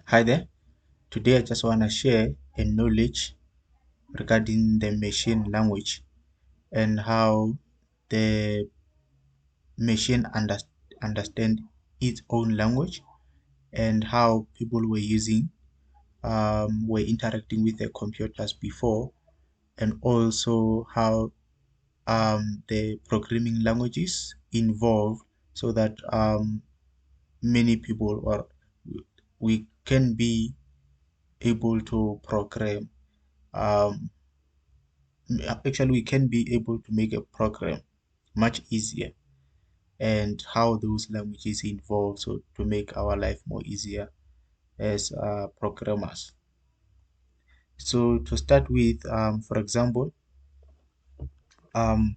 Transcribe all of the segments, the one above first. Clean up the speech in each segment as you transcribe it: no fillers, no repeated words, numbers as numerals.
Hi there. Today I just want to share a knowledge regarding the machine language and how the machine understand its own language and how people were interacting with the computers before, and also how the programming languages involved so that many people or we can be able to program. um, Actually, we can be able to make a program much easier, and how those languages involve so to make our life more easier as programmers. So to start with, for example, um,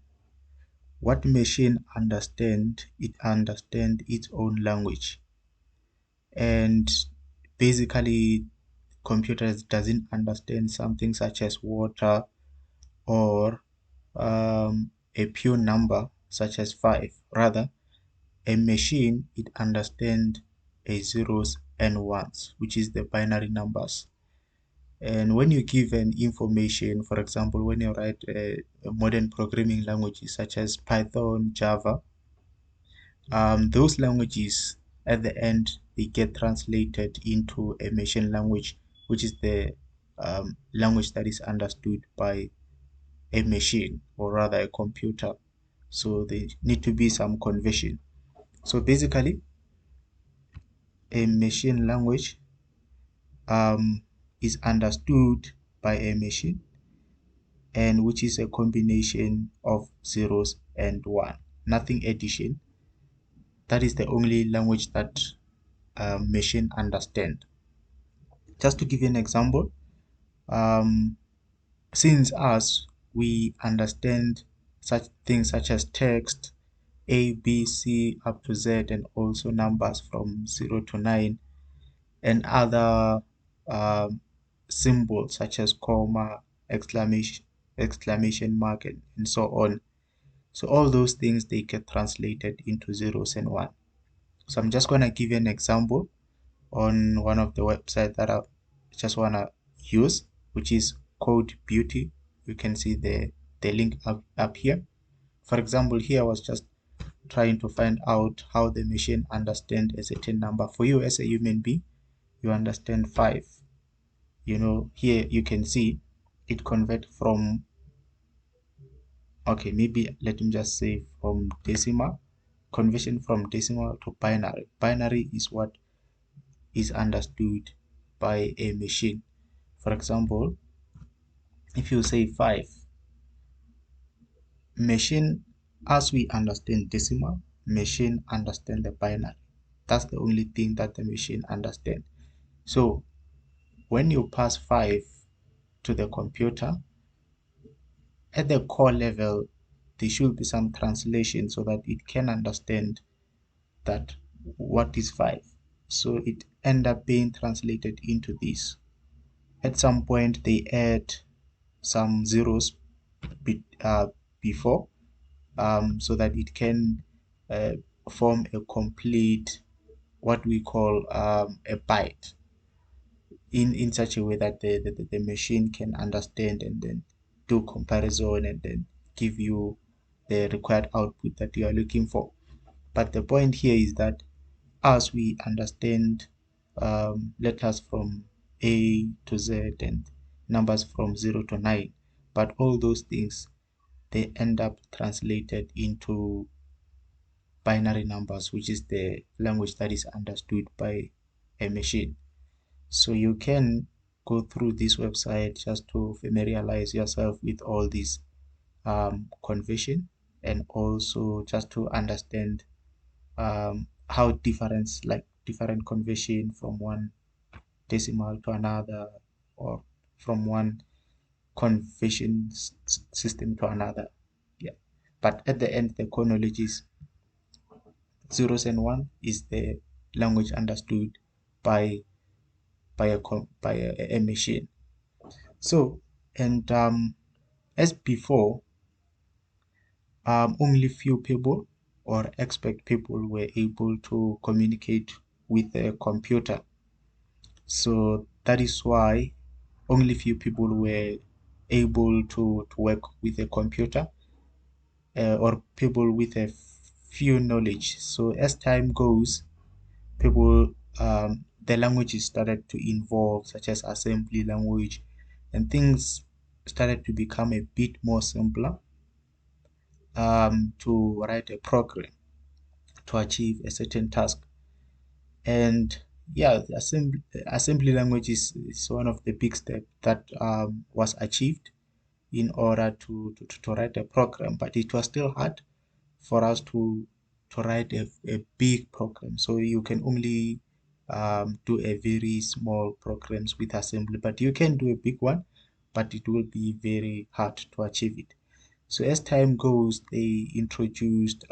what machine understand its own language, and basically computers doesn't understand something such as water or a pure number such as 5. Rather, a machine, it understands a zeros and ones, which is the binary numbers. And when you give an information, for example, when you write a modern programming languages such as Python, Java, those languages at the end they get translated into a machine language, which is the language that is understood by a machine, or rather a computer. So there need to be some conversion. So basically, a machine language is understood by a machine, and which is a combination of zeros and one, nothing addition. That is the only language that machine understand. Just to give you an example, um, since us we understand such things such as text, A, B, C up to Z, and also numbers from 0 to 9, and other um, symbols such as comma, exclamation mark, and so on. So all those things they get translated into zeros and one. So I'm just gonna give you an example on one of the websites that I just wanna use, which is Code Beauty. You can see the link up here. For example, here I was just trying to find out how the machine understand a certain number. For you as a human being, you understand 5. Here you can see it convert from, okay, maybe let me just say from decimal, conversion from decimal to binary. Binary is what is understood by a machine. For example, if you say 5, machine, as we understand decimal, machine understand the binary. That's the only thing that the machine understand. So when you pass 5 to the computer, at the core level, there should be some translation so that it can understand that what is 5. So it end up being translated into this. At some point, they add some zeros before, so that it can uh, form a complete, what we call a byte, in such a way that the machine can understand and then do comparison and then give you the required output that you are looking for. But the point here is that as we understand letters from A to Z and numbers from 0 to 9, but all those things they end up translated into binary numbers, which is the language that is understood by a machine. So you can go through this website just to familiarize yourself with all these conversion, and also just to understand how different conversion from one decimal to another, or from one conversion system to another. Yeah, but at the end the core knowledge is zeros and one is the language understood by a machine. So, and as before, only few people or expert people were able to communicate with a computer. So that is why only few people were able to work with a computer, or people with a few knowledge. So as time goes, people the languages started to evolve, such as assembly language, and things started to become a bit more simpler to write a program to achieve a certain task. And yeah, the assembly language is one of the big steps that was achieved in order to write a program, but it was still hard for us to write a big program. So you can only do a very small programs with assembly, but you can do a big one, but it will be very hard to achieve it. So as time goes, they introduced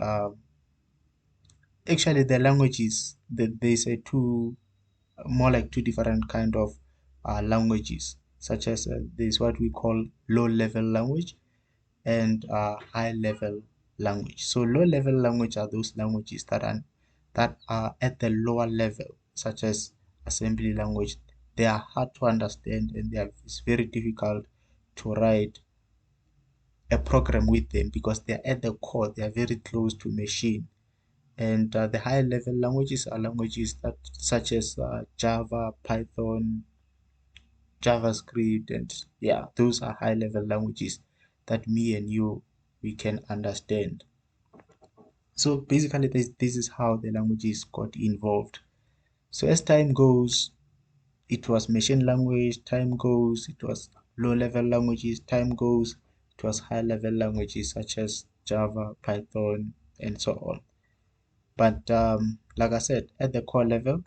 actually the languages that they say two, more like two different kind of languages, such as there's what we call low level language and high level language. So low level language are those languages that are at the lower level, such as assembly language. They are hard to understand, and it's very difficult to write a program with them because they are at the core, they are very close to machine. And the high level languages are languages that such as Java, Python, JavaScript, and yeah, those are high level languages that me and you we can understand. So basically, this is how the languages got involved. So as time goes, it was machine language. Time goes, it was low level languages. Time goes, it was high level languages such as Java, Python, and so on. But like I said, at the core level,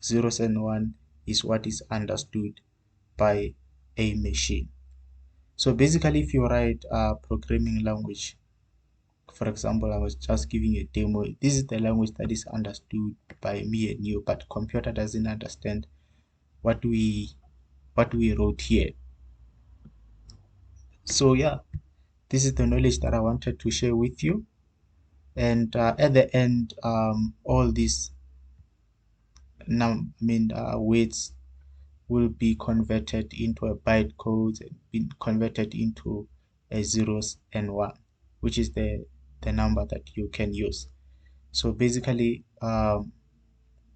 zeros and one is what is understood by a machine. So basically, if you write a programming language, for example, I was just giving a demo. This is the language that is understood by me and you, but computer doesn't understand what we wrote here. So yeah, this is the knowledge that I wanted to share with you. And at the end, all these weights will be converted into a byte code and be converted into a zeros and one, which is the number that you can use. So basically,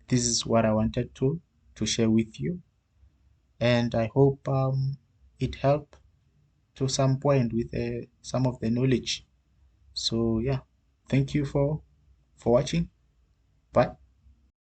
this is what I wanted to share with you, and I hope it helped to some point with some of the knowledge. So yeah, thank you for watching. Bye.